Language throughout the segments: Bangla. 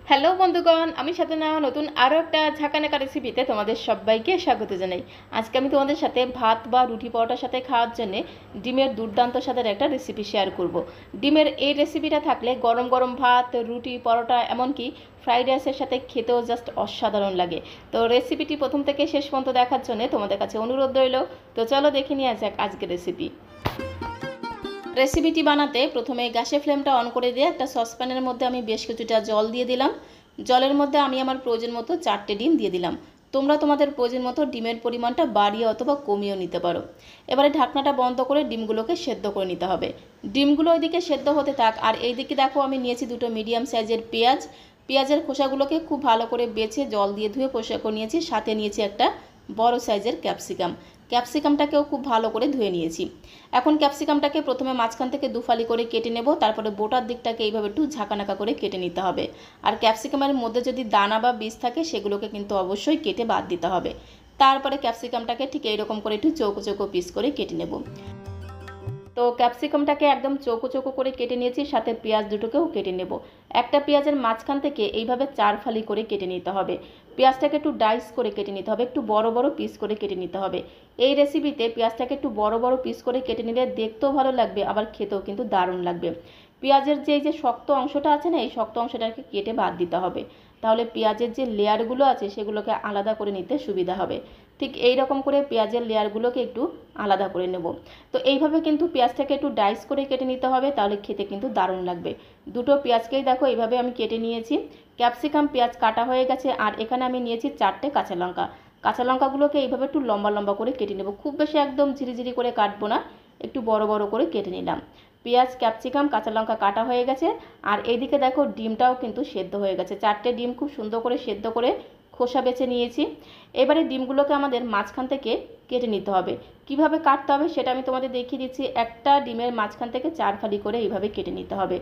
হ্যালো বন্ধুগণ, আমি সাধনা নতুন আরও একটা ঝাঁকানাকা রেসিপিতে তোমাদের সবাইকে স্বাগত জানাই। আজকে আমি তোমাদের সাথে ভাত বা রুটি পরোটার সাথে খাওয়ার জন্য ডিমের দুর্দান্ত স্বাদের একটা রেসিপি শেয়ার করব। ডিমের এই রেসিপিটা থাকলে গরম গরম ভাত, রুটি, পরোটা, এমনকি ফ্রাইড রাইসের সাথে খেতেও জাস্ট অসাধারণ লাগে। তো রেসিপিটি প্রথম থেকে শেষ পর্যন্ত দেখার জন্য তোমাদের কাছে অনুরোধ রইল। তো চলো দেখে নিয়ে যাক আজকের রেসিপি। রেসিপিটি বানাতে প্রথমে গ্যাসের ফ্লেমটা অন করে দিয়ে একটা সসপ্যানের মধ্যে আমি বেশ কিছুটা জল দিয়ে দিলাম। জলের মধ্যে আমি আমার প্রয়োজন মতো 4টে ডিম দিয়ে দিলাম। তোমরা তোমাদের প্রয়োজন মতো ডিমের পরিমাণটা বাড়িয়ে অথবা কমিয়েও নিতে পারো। এবারে ঢাকনাটা বন্ধ করে ডিমগুলোকে সেদ্ধ করে নিতে হবে। ডিমগুলো ওইদিকে সেদ্ধ হতে থাক, আর এইদিকে দেখো আমি নিয়েছি দুটো মিডিয়াম সাইজের পেঁয়াজ। পেঁয়াজের খোসাগুলোকে খুব ভালো করে বেছে জল দিয়ে ধুয়ে পরিষ্কার করে নিয়েছি। সাথে নিয়েছি একটা বড় সাইজের ক্যাপসিকাম। ক্যাপসিকামটাকেও খুব ভালো করে ধুয়ে নিয়েছি। এখন ক্যাপসিকামটাকে প্রথমে মাঝখান থেকে দুফালি করে কেটে নেব, তারপরে বোটার দিকটাকে এইভাবে একটু ঝাঁকানাকা করে কেটে নিতে হবে। আর ক্যাপসিকামের মধ্যে যদি দানা বা বীজ থাকে সেগুলোকে কিন্তু অবশ্যই কেটে বাদ দিতে হবে। তারপরে ক্যাপসিকামটাকে ঠিক এইরকম করে একটু চৌকো চৌকো পিস করে কেটে নেব। তো ক্যাপসিকামটাকে একদম চৌকো চৌকো করে কেটে নিয়েছি, সাথে পেঁয়াজ দুটোকেও কেটে নেব। একটা পেঁয়াজের মাঝখান থেকে এইভাবে 4 ফালি করে কেটে নিতে হবে। পেঁয়াজটাকে একটু ডাইস করে কেটে নিতে হবে, একটু বড় বড় পিস করে কেটে নিতে হবে। এই রেসিপিতে পেঁয়াজটাকে একটু বড় বড় পিস করে কেটে নিলে দেখতেও ভালো লাগবে, আবার খেতেও কিন্তু দারুণ লাগবে। পেঁয়াজের যে শক্ত অংশটা আছে না, এই শক্ত অংশটাকে কেটে বাদ দিতে হবে। তাহলে পেঁয়াজের যে লেয়ারগুলো আছে সেগুলোকে আলাদা করে নিতে সুবিধা হবে। ঠিক এই রকম করে পেঁয়াজের লেয়ারগুলোকে একটু আলাদা করে নেব। তো এইভাবে কিন্তু পেঁয়াজটাকে একটু ডাইস করে কেটে নিতে হবে, তাহলে খেতে কিন্তু দারুণ লাগবে। দুটো পেঁয়াজকেই দেখো এইভাবে আমি কেটে নিয়েছি। ক্যাপসিকাম, পেঁয়াজ কাটা হয়ে গেছে, আর এখানে আমি নিয়েছি 4টে কাঁচা লঙ্কা। কাঁচা লঙ্কাগুলোকে এইভাবে একটু লম্বা লম্বা করে কেটে নেব। খুব বেশি একদম ঝিরিঝিরি করে কাটবো না, একটু বড় বড় করে কেটে নিলাম। পেঁয়াজ, ক্যাপসিকাম, কাঁচা লঙ্কা কাটা হয়ে গেছে, আর এইদিকে দেখো ডিমটাও কিন্তু সেদ্ধ হয়ে গেছে। 4টে ডিম খুব সুন্দর করে সেদ্ধ করে খোসা বেছে নিয়েছি। এবারে ডিমগুলোকে আমাদের মাঝখান থেকে কেটে নিতে হবে। কিভাবে কাটতে হবে সেটা আমি তোমাদের দেখিয়ে দিচ্ছি। একটা ডিমের মাঝখান থেকে 4 ফালি করে এইভাবে কেটে নিতে হবে।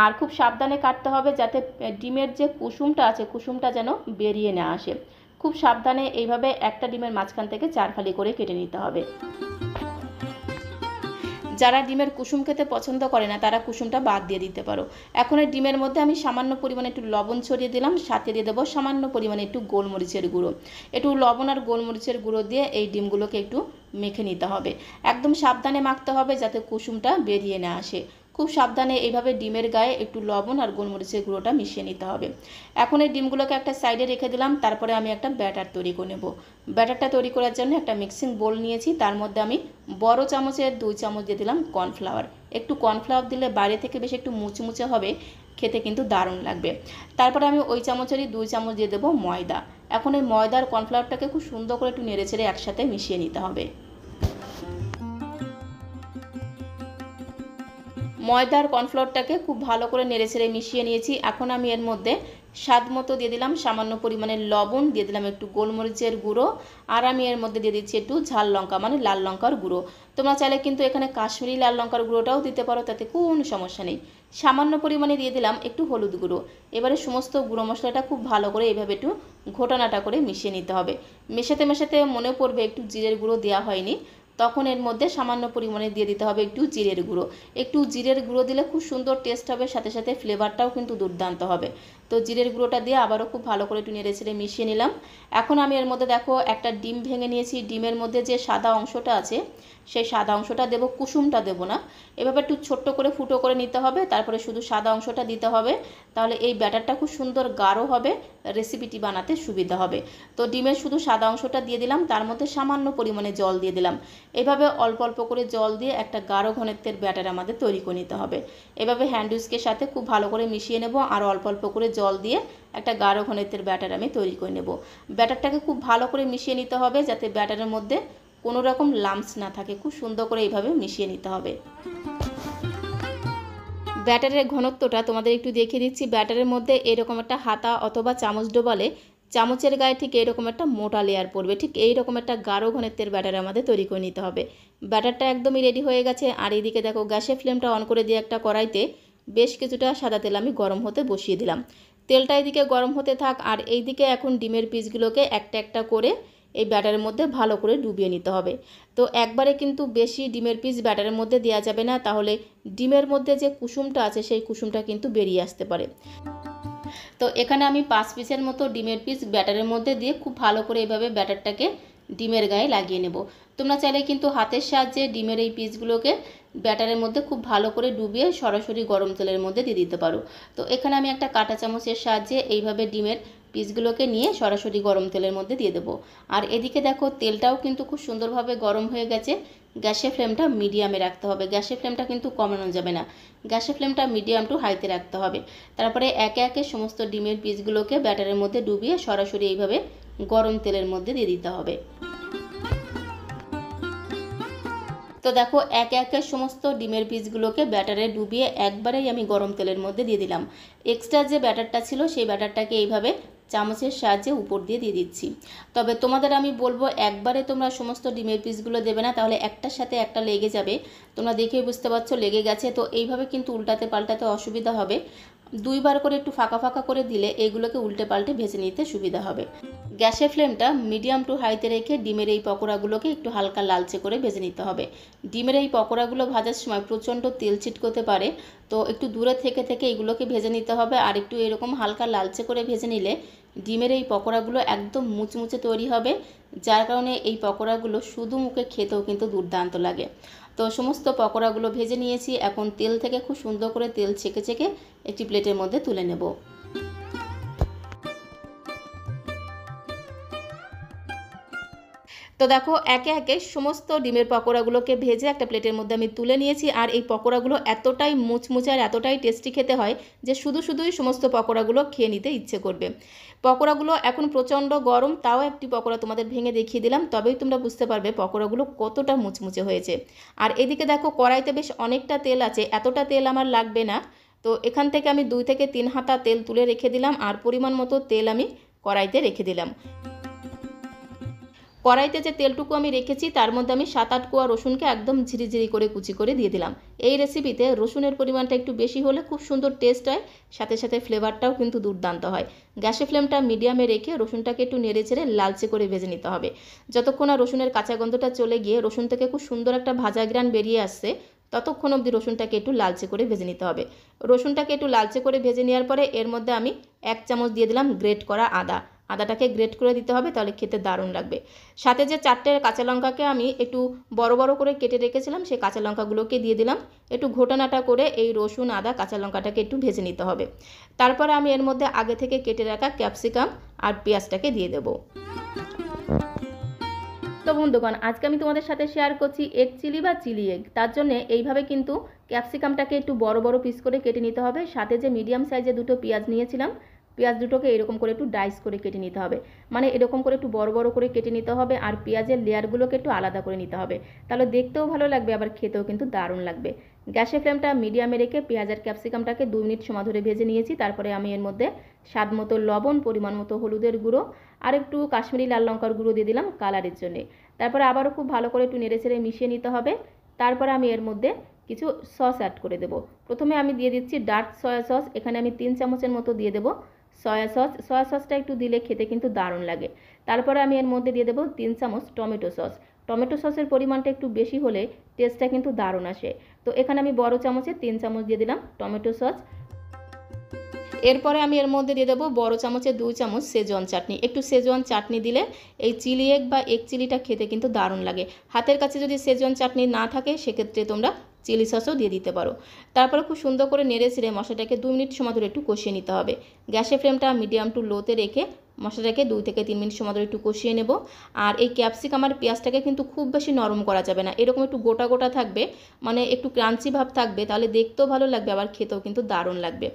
আর খুব সাবধানে কাটতে হবে, যাতে ডিমের যে কুসুমটা আছে কুসুমটা যেন বেরিয়ে না আসে। খুব সাবধানে এইভাবে একটা ডিমের মাঝখান থেকে 4 ফালি করে কেটে নিতে হবে। যারা ডিমের কুসুম খেতে পছন্দ করে না তারা কুসুমটা বাদ দিয়ে দিতে পারো। এখন এই ডিমের মধ্যে আমি সামান্য পরিমাণে একটু লবণ ছড়িয়ে দিলাম, সাথে দিয়ে দেবো সামান্য পরিমাণে একটু গোলমরিচের গুঁড়ো। একটু লবণ আর গোলমরিচের গুঁড়ো দিয়ে এই ডিমগুলোকে একটু মেখে নিতে হবে। একদম সাবধানে মাখতে হবে যাতে কুসুমটা বেরিয়ে না আসে। খুব সাবধানে এইভাবে ডিমের গায়ে একটু লবণ আর গোলমরিচের গুঁড়োটা মিশিয়ে নিতে হবে। এখন এই ডিমগুলোকে একটা সাইডে রেখে দিলাম। তারপরে আমি একটা ব্যাটার তৈরি করে নেব। ব্যাটারটা তৈরি করার জন্য একটা মিক্সিং বোল নিয়েছি, তার মধ্যে আমি বড় চামচের 2 চামচ দিয়ে দিলাম কর্নফ্লাওয়ার। একটু কর্নফ্লাওয়ার দিলে বাইরে থেকে বেশ একটু মুচমুচে হবে, খেতে কিন্তু দারুণ লাগবে। তারপরে আমি ওই চামচেরই 2 চামচ দিয়ে দেবো ময়দা। এখন এই ময়দা আর কর্নফ্লাওয়ারটাকে খুব সুন্দর করে একটু নেড়েচেড়ে একসাথে মিশিয়ে নিতে হবে। ময়দা আর কর্নফ্লাওয়ারটাকে খুব ভালো করে নেড়েচেড়ে মিশিয়ে নিয়েছি। এখন আমি এর মধ্যে স্বাদ মতো দিয়ে দিলাম সামান্য পরিমাণে লবণ, দিয়ে দিলাম একটু গোলমরিচের গুঁড়ো, আর আমি এর মধ্যে দিয়ে দিচ্ছি একটু ঝাল লঙ্কা মানে লাল লঙ্কার গুঁড়ো। তোমরা চাইলে কিন্তু এখানে কাশ্মীরি লাল লঙ্কার গুঁড়োটাও দিতে পারো, তাতে কোনো সমস্যা নেই। সামান্য পরিমাণে দিয়ে দিলাম একটু হলুদ গুঁড়ো। এবারে সমস্ত গুঁড়ো মশলাটা খুব ভালো করে এইভাবে একটু ঘোটানাটা করে মিশিয়ে নিতে হবে। মেশাতে মেশাতে মনে পড়বে একটু জিরের গুঁড়ো দেওয়া হয়নি, তখন এর মধ্যে সামান্য পরিমাণে দিয়ে দিতে হবে একটু জিরের গুঁড়ো। একটু জিরের গুঁড়ো দিলে খুব সুন্দর টেস্ট হবে, সাথে সাথে ফ্লেভারটাও কিন্তু দুর্দান্ত হবে। তো জিরের গুঁড়োটা দিয়ে আবারও খুব ভালো করে একটু নেড়েচেড়ে মিশিয়ে নিলাম। এখন আমি এর মধ্যে দেখো একটা ডিম ভেঙে নিয়েছি। ডিমের মধ্যে যে সাদা অংশটা আছে সেই সাদা অংশটা দেবো, কুসুমটা দেবো না। এভাবে একটু ছোট্ট করে ফুটো করে নিতে হবে, তারপরে শুধু সাদা অংশটা দিতে হবে। তাহলে এই ব্যাটারটা খুব সুন্দর গাঢ় হবে, রেসিপিটি বানাতে সুবিধা হবে। তো ডিমের শুধু সাদা অংশটা দিয়ে দিলাম, তার মধ্যে সামান্য পরিমাণে জল দিয়ে দিলাম। এভাবে অল্প অল্প করে জল দিয়ে একটা গাঢ় ঘনত্বের ব্যাটার আমাদের তৈরি করে নিতে হবে। এভাবে হ্যান্ড উইস্কের সাথে খুব ভালো করে মিশিয়ে নেব, আর অল্প অল্প করে জল দিয়ে একটা গাঢ় ঘনত্বের ব্যাটার আমি তৈরি করে নেব। ব্যাটারটাকে খুব ভালো করে মিশিয়ে নিতে হবে যাতে ব্যাটারের মধ্যে কোনো রকম লাম্পস না থাকে। খুব সুন্দর করে এইভাবে মিশিয়ে নিতে হবে। ব্যাটারের ঘনত্বটা তোমাদের একটু দেখিয়ে দিচ্ছি। ব্যাটারের মধ্যে এরকম একটা হাতা অথবা চামচ ডোবালে চামচের গায়ে ঠিক এইরকম একটা মোটা লেয়ার পড়বে। ঠিক এইরকম একটা গাঢ় ঘনত্বের ব্যাটার আমাদের তৈরি করে নিতে হবে। ব্যাটারটা একদমই রেডি হয়ে গেছে। আর এইদিকে দেখো গ্যাসের ফ্লেমটা অন করে দিয়ে একটা কড়াইতে বেশ কিছুটা সাদা তেল আমি গরম হতে বসিয়ে দিলাম। তেলটা এইদিকে গরম হতে থাক, আর এইদিকে এখন ডিমের পিসগুলোকে একটা একটা করে এই ব্যাটারের মধ্যে ভালো করে ডুবিয়ে নিতে হবে। তো একবারে কিন্তু বেশি ডিমের পিস ব্যাটারের মধ্যে দেওয়া যাবে না, তাহলে ডিমের মধ্যে যে কুসুমটা আছে সেই কুসুমটা কিন্তু বেরিয়ে আসতে পারে। তো এখানে আমি 5 পিসের মতো ডিমের পিস ব্যাটারের মধ্যে দিয়ে খুব ভালো করে এইভাবে ব্যাটারটাকে ডিমের গায়ে লাগিয়ে নেব। তোমরা চাইলে কিন্তু হাতের সাহায্যে ডিমের এই পিসগুলোকে ব্যাটারের মধ্যে খুব ভালো করে ডুবিয়ে সরাসরি গরম তেলের মধ্যে দিয়ে দিতে পারো। তো এখানে আমি একটা কাঁটা চামচের সাহায্যে এইভাবে ডিমের পিসগুলোকে নিয়ে সরাসরি গরম তেলের মধ্যে দিয়ে দেবো। আর এদিকে দেখো তেলটাও কিন্তু খুব সুন্দরভাবে গরম হয়ে গেছে। গ্যাসের ফ্লেমটা মিডিয়ামে রাখতে হবে, গ্যাসের ফ্লেমটা কিন্তু কমানো যাবে না, গ্যাসের ফ্লেমটা মিডিয়াম টু হাইতে রাখতে হবে। তারপরে একে একে সমস্ত ডিমের পিসগুলোকে ব্যাটারের মধ্যে ডুবিয়ে সরাসরি এইভাবে গরম তেলের মধ্যে দিয়ে দিতে হবে। তো দেখো একে একে সমস্ত ডিমের পিসগুলোকে ব্যাটারে ডুবিয়ে একবারেই আমি গরম তেলের মধ্যে দিয়ে দিলাম। এক্সট্রা যে ব্যাটারটা ছিল সেই ব্যাটারটাকে এইভাবে চামচের সাহায্যে উপর দিয়ে দিচ্ছি। তবে তোমাদের আমি বলবো একবারে তোমরা সমস্ত ডিমের পিসগুলো দেবে না, তাহলে একটার সাথে একটা লেগে যাবে। তোমরা দেখেই বুঝতে পারছো লেগে গেছে। তো এইভাবে কিন্তু উল্টাতে পাল্টাতে অসুবিধা হবে। দুইবার করে একটু ফাঁকা ফাঁকা করে দিলে এইগুলোকে উল্টে পাল্টে ভেজে নিতে সুবিধা হবে। গ্যাসের ফ্লেমটা মিডিয়াম টু হাইতে রেখে ডিমের এই পকোড়াগুলোকে একটু হালকা লালচে করে ভেজে নিতে হবে। ডিমের এই পকোড়াগুলো ভাজার সময় প্রচণ্ড তেল ছিটকোতে পারে, তো একটু দূরে থেকে থেকে এগুলোকে ভেজে নিতে হবে। আর একটু এরকম হালকা লালচে করে ভেজে নিলে ডিমের এই পকোড়াগুলো একদম মুচমুচে তৈরি হবে, যার কারণে এই পকোড়াগুলো শুধু মুখে খেতেও কিন্তু দুর্দান্ত লাগে। তো সমস্ত পকোড়াগুলো ভেজে নিয়েছি, এখন তেল থেকে খুব সুন্দর করে তেল ছেঁকে ছেঁকে একটি প্লেটের মধ্যে তুলে নেব। তো দেখো একে একে সমস্ত ডিমের পকোড়াগুলোকে ভেজে একটা প্লেটের মধ্যে আমি তুলে নিয়েছি। আর এই পকোড়াগুলো এতটাই মুচমুচে আর এতটাই টেস্টি খেতে হয় যে শুধুই সমস্ত পকোড়াগুলো খেয়ে নিতে ইচ্ছে করবে। পকোড়াগুলো এখন প্রচণ্ড গরম, তাও একটি পকোড়া তোমাদের ভেঙে দেখিয়ে দিলাম, তবেই তোমরা বুঝতে পারবে পকোড়াগুলো কতটা মুচমুচে হয়েছে। আর এদিকে দেখো কড়াইতে বেশ অনেকটা তেল আছে, এতটা তেল আমার লাগবে না। তো এখান থেকে আমি 2 থেকে 3 হাতা তেল তুলে রেখে দিলাম, আর পরিমাণ মতো তেল আমি কড়াইতে রেখে দিলাম। কড়াইতে যে তেলটুকু আমি রেখেছি তার মধ্যে আমি 7-8 কোয়া রসুনকে একদম ঝিরিঝিরি করে কুচি করে দিয়ে দিলাম। এই রেসিপিতে রসুনের পরিমাণটা একটু বেশি হলে খুব সুন্দর টেস্ট হয়, সাথে সাথে ফ্লেভারটাও কিন্তু দুর্দান্ত হয়। গ্যাসের ফ্লেমটা মিডিয়ামে রেখে রসুনটাকে একটু নেড়ে চেড়ে লালচে করে ভেজে নিতে হবে। যতক্ষণ না রসুনের কাঁচা গন্ধটা চলে গিয়ে রসুন থেকে খুব সুন্দর একটা ভাজা গ্রান বেরিয়ে আসছে, ততক্ষণ অবধি রসুনটাকে একটু লালচে করে ভেজে নিতে হবে। রসুনটাকে একটু লালচে করে ভেজে নেওয়ার পরে এর মধ্যে আমি 1 চামচ দিয়ে দিলাম গ্রেট করা আদা। আদাটাকে গ্রেট করে দিতে হবে, তাহলে খেতে দারুণ লাগবে। সাথে যে 4টে কাঁচা লঙ্কাকে আমি একটু বড় বড় করে কেটে রেখেছিলাম সেই কাঁচা লঙ্কাগুলোকে দিয়ে দিলাম। একটু ঘোটানাটা করে এই রসুন আদা কাঁচা লঙ্কাটাকে একটু ভেজে নিতে হবে। তারপরে আমি এর মধ্যে আগে থেকে কেটে রাখা ক্যাপসিকাম আর পেঁয়াজটাকে দিয়ে দেবো। তো বন্ধুগণ, আজকে আমি তোমাদের সাথে শেয়ার করছি এগ চিলি বা চিলি এগ। তার জন্য এইভাবে কিন্তু ক্যাপসিকামটাকে একটু বড় বড় পিস করে কেটে নিতে হবে। সাথে যে মিডিয়াম সাইজে 2টো পেঁয়াজ নিয়েছিলাম, পেঁয়াজ দুটোকে এরকম করে একটু ডাইস করে কেটে নিতে হবে, মানে এরকম করে একটু বড় বড় করে কেটে নিতে হবে। আর পেঁয়াজের লেয়ারগুলোকে একটু আলাদা করে নিতে হবে, তাহলে দেখতেও ভালো লাগবে, আবার খেতেও কিন্তু দারুণ লাগবে। গ্যাসের ফ্লেমটা মিডিয়ামে রেখে পেঁয়াজ আর ক্যাপসিকামটাকে 2 মিনিট সময় ধরে ভেজে নিয়েছি। তারপরে আমি এর মধ্যে স্বাদ মতো লবণ, পরিমাণ মতো হলুদের গুঁড়ো আর একটু কাশ্মীরি লাল লঙ্কার গুঁড়ো দিয়ে দিলাম কালারের জন্যে। তারপরে আবারও খুব ভালো করে একটু নেড়ে ছেড়ে মিশিয়ে নিতে হবে। তারপরে আমি এর মধ্যে কিছু সস অ্যাড করে দেব। প্রথমে আমি দিয়ে দিচ্ছি ডার্ক সয়া সস, এখানে আমি 3 চামচের মতো দিয়ে দেবো সয়া সস। সয়া সসটা একটু দিলে খেতে কিন্তু দারুণ লাগে। তারপরে আমি এর মধ্যে দিয়ে দেবো 3 চামচ টমেটো সস। টমেটো সসের পরিমাণটা একটু বেশি হলে টেস্টটা কিন্তু দারুণ আসে। তো এখানে আমি বড় চামচে 3 চামচ দিয়ে দিলাম টমেটো সস। এরপরে আমি এর মধ্যে দিয়ে দেবো বড় চামচে 2 চামচ সেজওয়ান চাটনি। একটু সেজওয়ান চাটনি দিলে এই চিলি এগ বা এগ চিলিটা খেতে কিন্তু দারুণ লাগে। হাতের কাছে যদি সেজওয়ান চাটনি না থাকে সেক্ষেত্রে তোমরা চিলি সসও দিয়ে দিতে পারো। তারপরে খুব সুন্দর করে নেড়ে ছেড়ে মশলাটাকে 2 মিনিট সময় ধরে একটু কষিয়ে নিতে হবে। গ্যাসের ফ্লেমটা মিডিয়াম টু লোতে রেখে মশলাটাকে 2 থেকে 3 মিনিট সময় ধরে একটু কষিয়ে নেব। আর এই ক্যাপসিকাম আর পেঁয়াজটাকে কিন্তু খুব বেশি নরম করা যাবে না, এরকম একটু গোটা গোটা থাকবে, মানে একটু ক্রাঞ্চি ভাব থাকবে, তাহলে দেখতেও ভালো লাগবে, আবার খেতেও কিন্তু দারুণ লাগবে।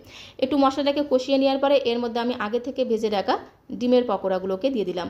একটু মশলাটাকে কষিয়ে নেওয়ার পরে এর মধ্যে আমি আগে থেকে ভেজে রাখা ডিমের পকোড়াগুলোকে দিয়ে দিলাম।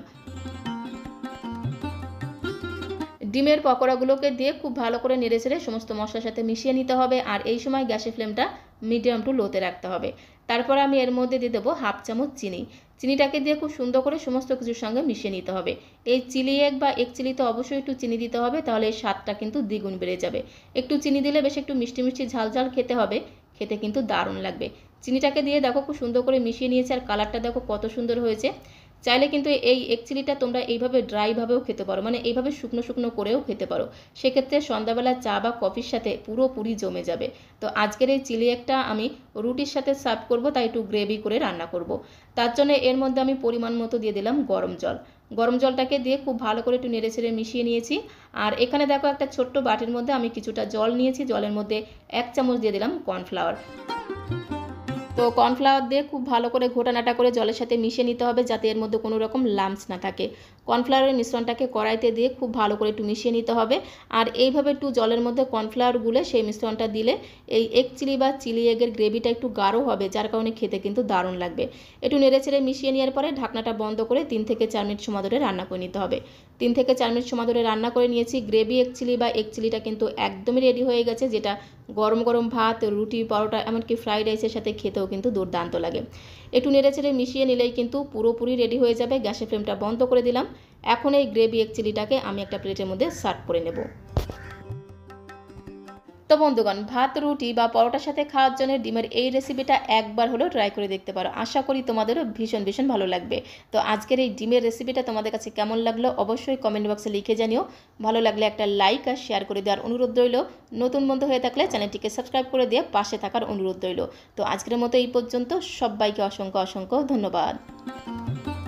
ডিমের পকোড়াগুলোকে দিয়ে খুব ভালো করে নেড়ে ছেড়ে সমস্ত মশলার সাথে মিশিয়ে নিতে হবে। আর এই সময় গ্যাসের ফ্লেমটা মিডিয়াম টু লোতে রাখতে হবে। তারপর আমি এর মধ্যে দিয়ে দেবো 1/2 চামচ চিনি। চিনিটাকে দিয়ে খুব সুন্দর করে সমস্ত কিছুর সঙ্গে মিশিয়ে নিতে হবে। এই চিলি এগ বা এগ চিলিতে অবশ্যই একটু চিনি দিতে হবে, তাহলে এই স্বাদটা কিন্তু দ্বিগুণ বেড়ে যাবে। একটু চিনি দিলে বেশ একটু মিষ্টি মিষ্টি ঝাল ঝাল খেতে হবে, খেতে কিন্তু দারুণ লাগবে। চিনিটাকে দিয়ে দেখো খুব সুন্দর করে মিশিয়ে নিয়েছে, আর কালারটা দেখো কত সুন্দর হয়েছে। চাইলে কিন্তু এই এগ চিলিটা তোমরা এইভাবে ড্রাইভাবেও খেতে পারো, মানে এইভাবে শুকনো শুকনো করেও খেতে পারো। সেক্ষেত্রে সন্ধ্যাবেলা চা বা কফির সাথে পুরোপুরি জমে যাবে। তো আজকের এই চিলি এগটা আমি রুটির সাথে সার্ভ করব, তাই একটু গ্রেভি করে রান্না করব। তার জন্য এর মধ্যে আমি পরিমাণ মতো দিয়ে দিলাম গরম জল। গরম জলটাকে দিয়ে খুব ভালো করে একটু নেড়ে ছেড়ে মিশিয়ে নিয়েছি। আর এখানে দেখো একটা ছোট্ট বাটির মধ্যে আমি কিছুটা জল নিয়েছি, জলের মধ্যে 1 চামচ দিয়ে দিলাম কর্নফ্লাওয়ার। তো কর্নফ্লাওয়ার দিয়ে খুব ভালো করে ঘোটানাটা করে জলের সাথে মিশিয়ে নিতে হবে, যাতে এর মধ্যে কোনো রকম লাম্পস না থাকে। কর্নফ্লাওয়ারের মিশ্রণটাকে কড়াইতে দিয়ে খুব ভালো করে একটু মিশিয়ে নিতে হবে। আর এইভাবে একটু জলের মধ্যে কর্নফ্লাওয়ার গুলে সেই মিশ্রণটা দিলে এই এগ চিলি বা চিলি এগের গ্রেভিটা একটু গাঢ় হবে, যার কারণে খেতে কিন্তু দারুণ লাগবে। একটু নেড়েচেড়ে মিশিয়ে নেওয়ার পরে ঢাকনাটা বন্ধ করে 3 থেকে 4 মিনিট সময় ধরে রান্না করে নিতে হবে। 3 থেকে 4 মিনিট সময় ধরে রান্না করে নিয়েছি। গ্রেভি এগ চিলি বা এগ চিলিটা কিন্তু একদমই রেডি হয়ে গেছে, যেটা গরম গরম ভাত, রুটি, পরোটা, এমনকি ফ্রাইড রাইসের সাথে খেতেও কিন্তু দুর্দান্ত লাগে। একটু নেড়েচেড়ে মিশিয়ে নিলেই কিন্তু পুরোপুরি রেডি হয়ে যাবে। গ্যাসের ফ্লেমটা বন্ধ করে দিলাম। এখন এই গ্রেভি এগ চিলিটাকে আমি একটা প্লেটের মধ্যে সার্ভ করে নেব। তো বন্ধুগণ, ভাত, রুটি বা পরোটার সাথে খাওয়ার জন্য ডিমের এই রেসিপিটা একবার হলেও ট্রাই করে দেখতে পারো। আশা করি তোমাদেরও ভীষণ ভীষণ ভালো লাগবে। তো আজকের এই ডিমের রেসিপিটা তোমাদের কাছে কেমন লাগলো অবশ্যই কমেন্ট বক্সে লিখে জানিও। ভালো লাগলে একটা লাইক আর শেয়ার করে দেওয়ার অনুরোধ রইল। নতুন বন্ধু হয়ে থাকলে চ্যানেলটিকে সাবস্ক্রাইব করে দিয়ে পাশে থাকার অনুরোধ রইল। তো আজকের মতো এই পর্যন্ত। সবাইকে অসংখ্য অসংখ্য ধন্যবাদ।